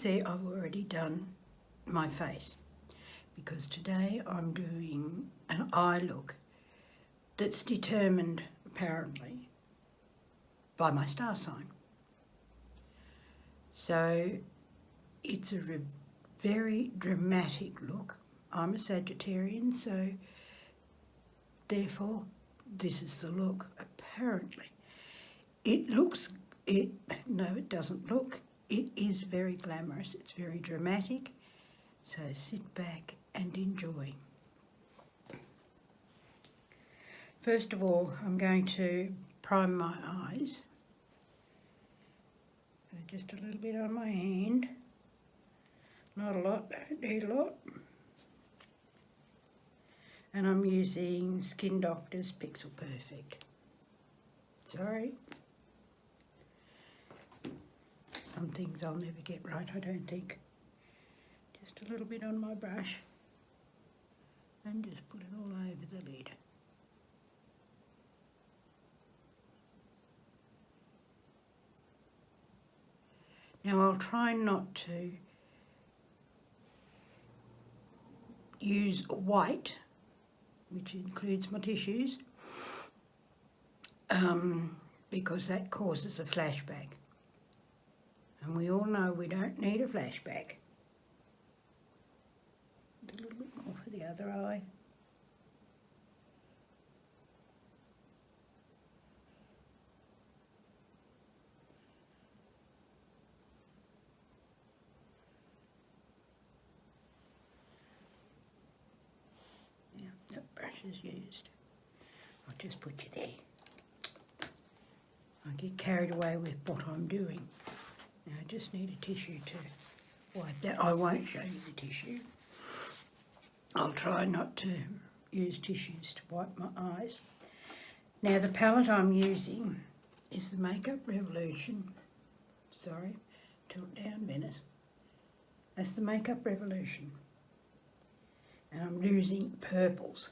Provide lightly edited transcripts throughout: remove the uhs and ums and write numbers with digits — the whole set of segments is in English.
see, I've already done my face because today I'm doing an eye look that's determined apparently by my star sign. So it's a very dramatic look. I'm a Sagittarian, so therefore this is the look apparently. It looks, no it doesn't look, it is very glamorous, it's very dramatic, so sit back and enjoy. First of all, I'm going to prime my eyes. So just a little bit on my hand, not a lot, don't need a lot. And I'm using Skin Doctor's Pixel Perfect. Sorry. Some things I'll never get right, I don't think. Just a little bit on my brush and just put it all over the lid. Now I'll try not to use white, which includes my tissues, because that causes a flashback. And we all know we don't need a flashback. A little bit more for the other eye. Now that brush is used. I'll just put you there. I get carried away with what I'm doing. Now I just need a tissue to wipe that. I won't show you the tissue. I'll try not to use tissues to wipe my eyes. Now the palette I'm using is the Makeup Revolution. Sorry, tilt down, Venice. That's the Makeup Revolution. And I'm using purples.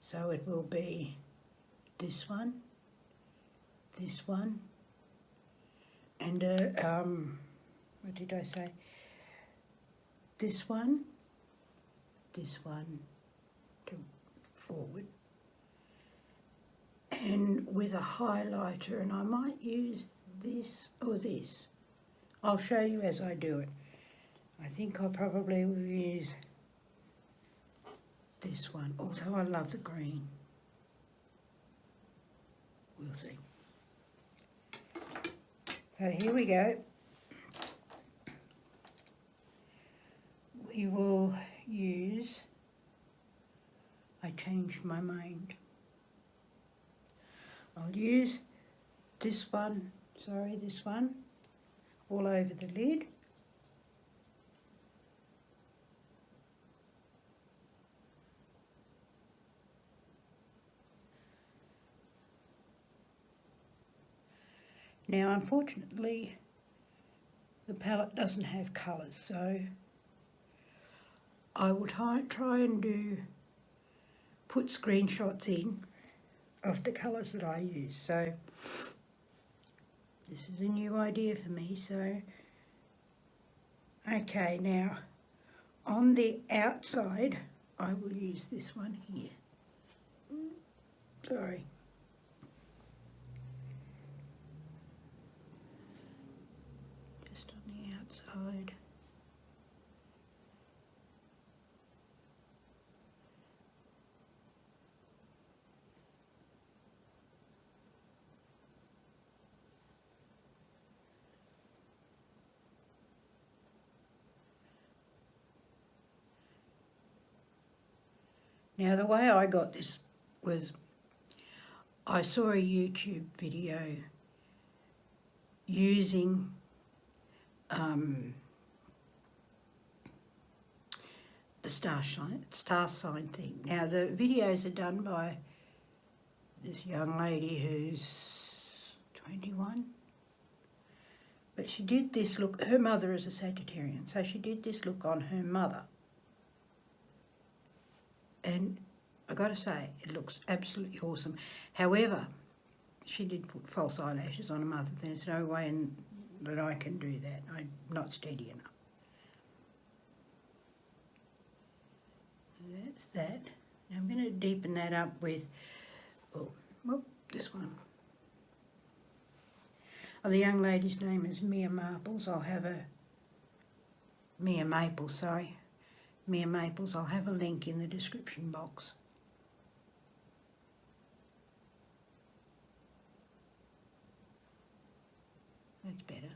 So it will be this one, and what did I say? This one to forward, and with a highlighter, and I might use this or this. I'll show you as I do it. I think I probably will use this one, although I love the green. We'll see. So here we go. We will use, I changed my mind. I'll use this one, all over the lid. Now unfortunately the palette doesn't have colours, so I will try and put screenshots in of the colours that I use. So this is a new idea for me. So okay, now on the outside I will use this one here. Sorry. Just on the outside. Now the way I got this was I saw a YouTube video using the star sign thing. Now the videos are done by this young lady who's 21, but she did this look, her mother is a Sagittarian, so she did this look on her mother. And I got to say, it looks absolutely awesome. However, she did put false eyelashes on her mother. There's no way that I can do that. I'm not steady enough. That's that. Now I'm going to deepen that up with, this one. Oh, the young lady's name is Mia Maples. I'll have a Mia Maples, sorry. Mia Maples. I'll have a link in the description box. That's better.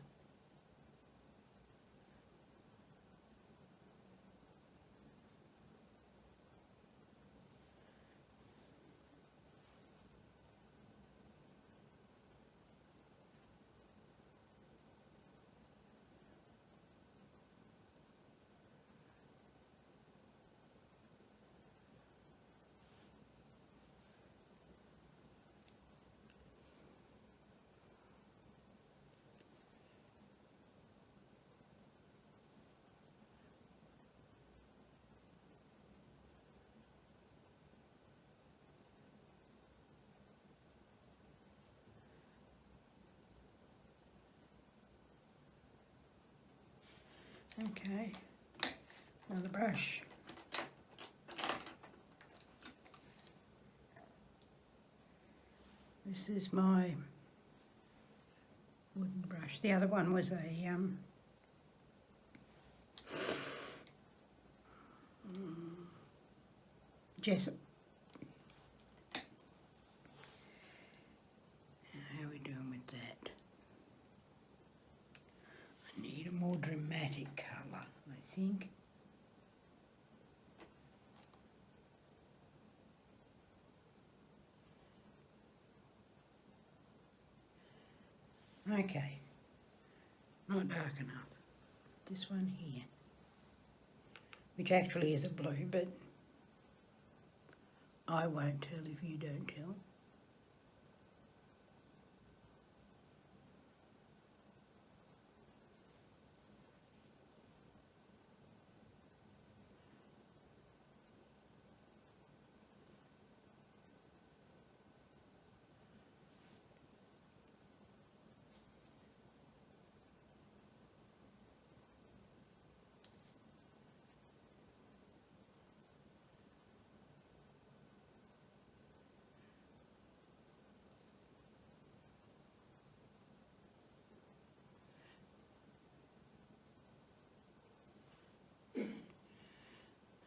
Okay, another brush. This is my wooden brush. The other one was a Jessup. How are we doing with that? I need a more dramatic colour, I think. Okay, not dark enough. This one here, which actually is a blue, but I won't tell if you don't tell.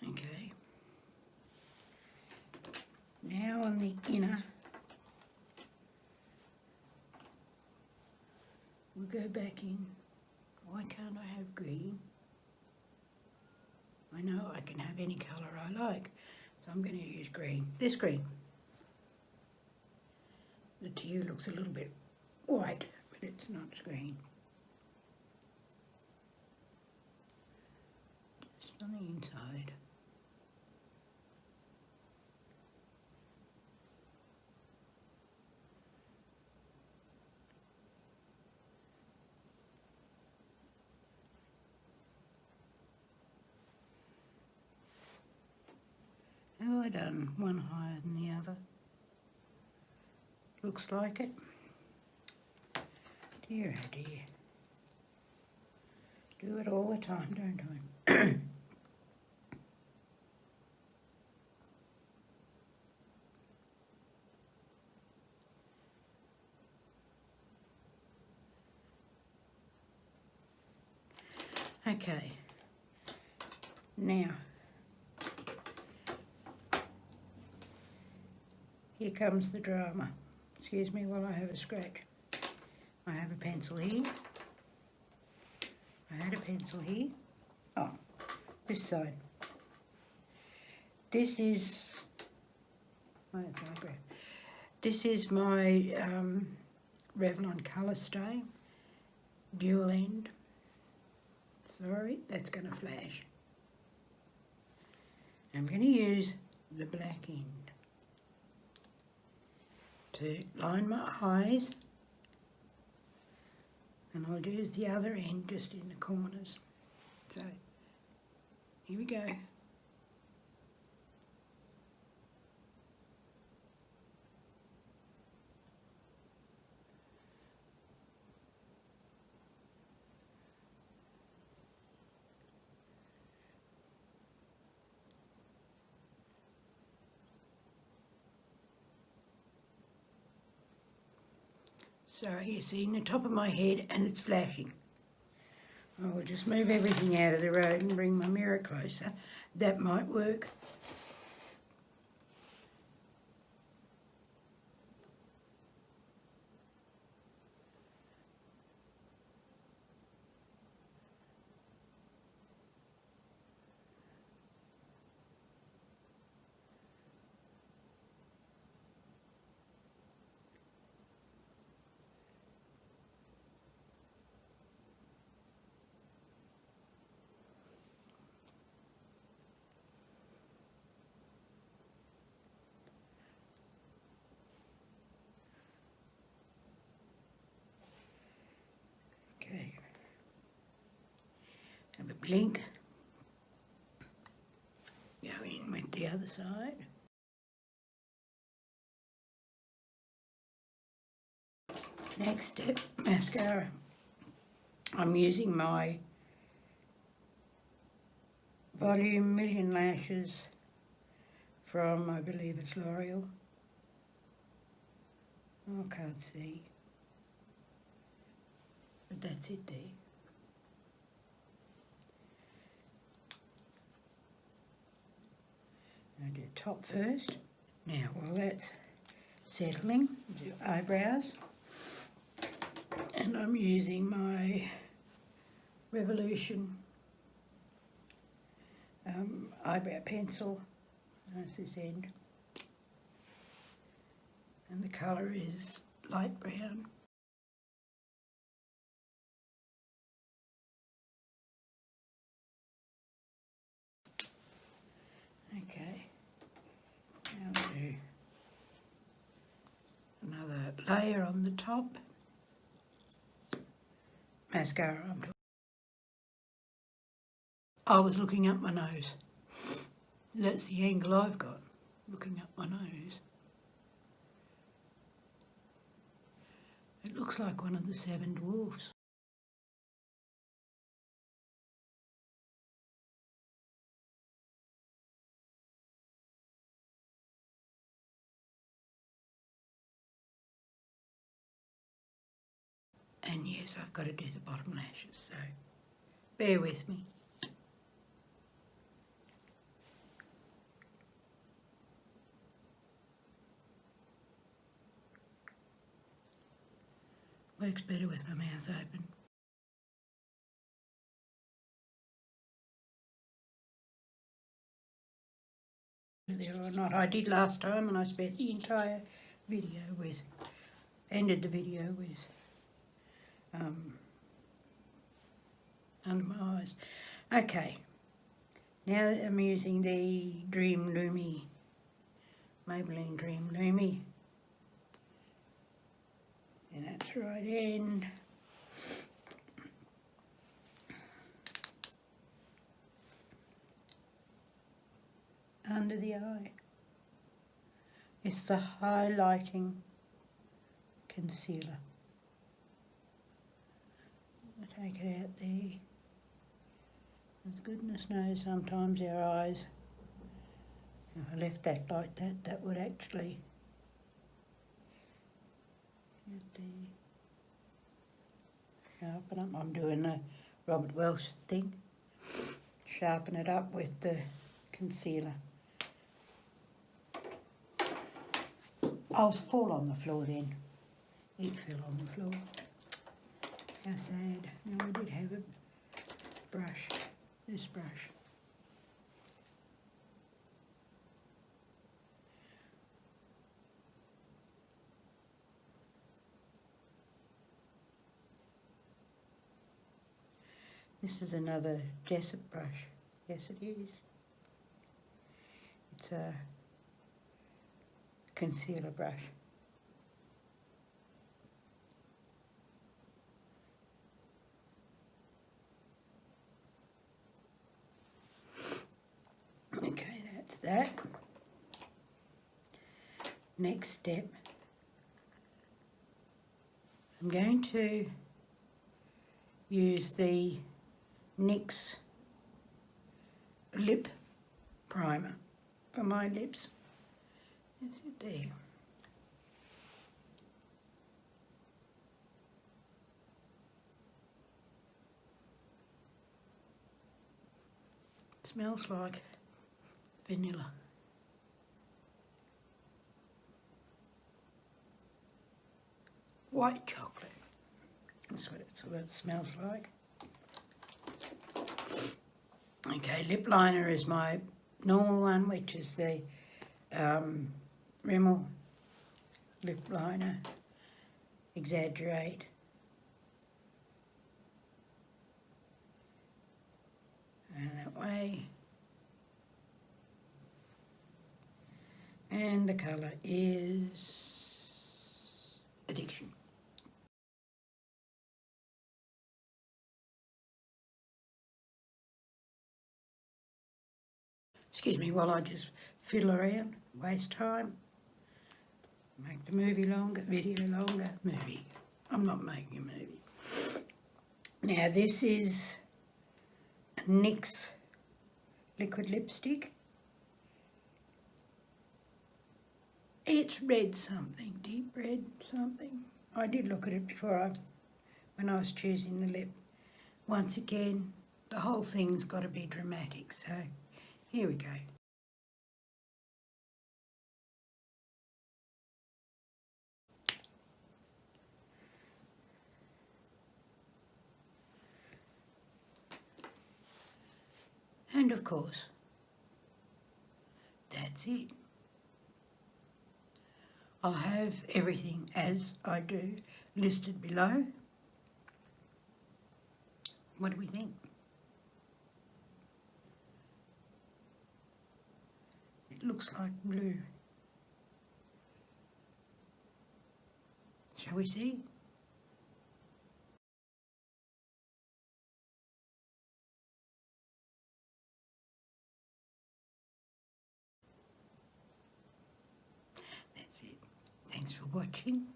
Okay. Now on the inner, we'll go back in. Why can't I have green? I know I can have any colour I like, so I'm going to use green. This green. That to you looks a little bit white, but it's not green. Just on the inside. How have I done? One higher than the other. Looks like it. Dear, oh dear. Do it all the time, don't I? Okay. Now, here comes the drama. Excuse me while I have a scratch. I have a pencil here. I had a pencil here. Oh, this side. This is my eyebrow. This is my Revlon Colour Stay, dual end. Sorry, that's going to flash. I'm going to use the black end to line my eyes, and I'll use the other end just in the corners. So, here we go. Sorry, you're seeing the top of my head and it's flashing. I will just move everything out of the road and bring my mirror closer. That might work. Okay. Have a blink. Go in with the other side. Next step, mascara. I'm using my Volume Million Lashes from, I believe it's L'Oreal. Oh, I can't see. But that's it there. I'll do the top first. Now, while that's settling, do eyebrows. And I'm using my Revolution eyebrow pencil. That's this end. And the colour is light brown. Okay, now I'll do another layer on the top. Mascara. I was looking up my nose. That's the angle I've got, looking up my nose. It looks like one of the 7 dwarfs. And yes, I've got to do the bottom lashes, so bear with me. Works better with my mouth open. There or not, I did last time, and I spent the entire video with, ended the video with under my eyes. Okay, now that I'm using the Dream Lumi, Maybelline Dream Lumi, and that's right end. Under the eye. It's the highlighting concealer. I'll take it out there. As goodness knows, sometimes our eyes, if I left that like that, that would actually sharpen up. I'm doing the Robert Welsh thing. Sharpen it up with the concealer. I'll fall on the floor then. It fell on the floor. How sad. Now I did have a brush, this brush. This is another Jessup brush. Yes, it is. It's a concealer brush. Okay, that's that. Next step, I'm going to use the NYX Lip Primer for my lips. That's it there. Smells like vanilla. White chocolate. That's what it smells like. Okay, lip liner is my normal one, which is the Rimmel lip liner, Exaggerate. And that way. And the colour is Addiction. Excuse me while I just fiddle around, waste time, make the movie longer, video longer, movie. I'm not making a movie. Now this is a NYX liquid lipstick. It's red something, deep red something. I did look at it before when I was choosing the lip. Once again, the whole thing's got to be dramatic, so here we go. And of course, that's it. I'll have everything as I do listed below. What do we think? It looks like blue. Shall we see? That's it. Thanks for watching.